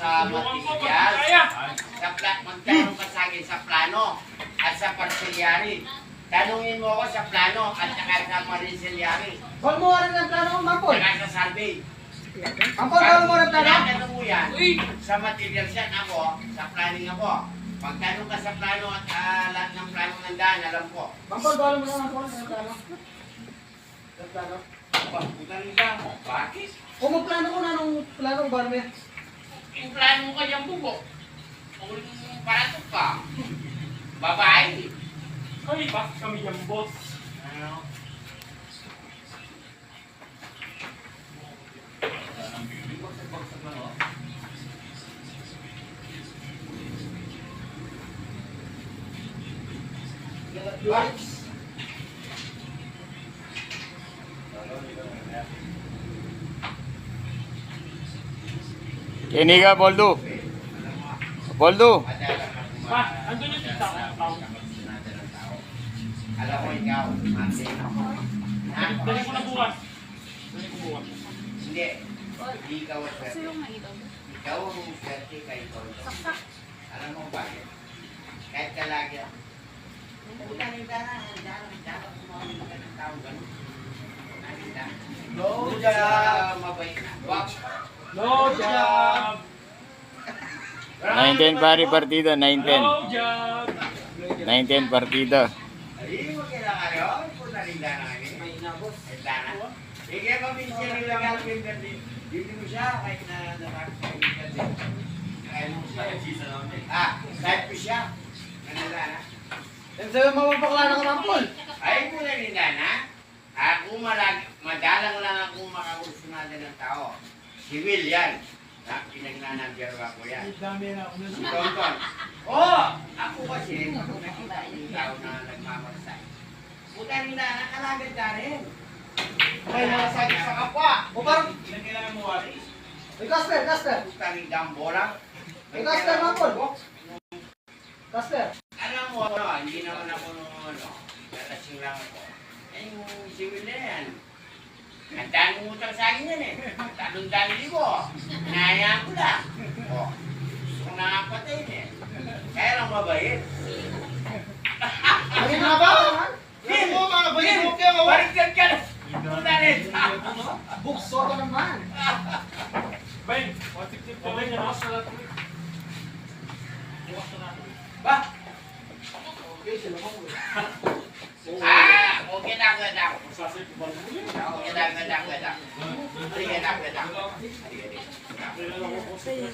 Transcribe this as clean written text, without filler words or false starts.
materials. Magtanong ka sa akin sa plano at sa parcelyari. Tanungin mo ako sa plano at saka sa parcelyari. Bal mo rin ang plano mo, Mampol. Saka sa survey. Mampol, bal mo rin ang plano. Tinatanong mo yan sa materials yan ako, sa planning ako. Pagtanong ka sa plano at lahat ng plano ng daan, alam ko. Mampol, bal mo rin ang plano. Ang plano. Pagkutan ka mo, bakit? Kung magplano ko na nung plano ko, bal mo yan. Yung plano mo kanyang bugo. Kung paratok ka, babae. Ay, bakit kami yung boss? Ano? Kini ka, Boldo. Boldo. Ba, andun yung tita. Alam mo ikaw, mati. Dali ko na bukas. Dali ko bukas. Hindi. Ikaw ang swerte. Ikaw ang swerte kay Toldo. Alam mo bakit? Kahit kalagya. No job! Mabait na. Wag. No job! 19 pare partida, 19. No job! 19 partida. Ay, mo kailangan yun. Kung nalinda na kami. May inabos. Nalinda na. Sige, mabinsin nyo lang gagawin ka din. Dito mo siya, kahit na nakakasawin ka din. Kaya mo siya. Kahit po siya. Nalinda na. Sabi mo, magpaklano ka, Mampol. Ay, kung nalinda na. Ako madalang lang akong makakursunada ng tao. Si Will yan. Pinagnanagaro ako yan. Si Tonton. Oo! Ako kasi, nakita yung tao na nagmamarsay. Puta rin na, nakalagad ka rin. May nasagit sa kapwa. O parang, Ilan kailangan mo waris? may Casper, Casper. Puta rin dambola. May Casper, Mampol. Casper. Alam mo, hindi naman ako nung nalasing lang ako. Eh, yung si Will na yan. Ang daming utang sa akin yan eh. Talong-talong libo. Hinahayaan ko lang. O, gusto ko nakapatay eh. Kaya lang mabait. May haba ka naman. Bin! Bin! Baliktad ka na! Puta rin! Bukso ka naman. Bay, matikip ka ba niya? Bukas na natin. Bukas na natin. Ba? Okay, sila mo. Okay na ako na ako. Masasay ko ba mo yun? Okay na ako na ako. Sige na ako na ako. Kailan ako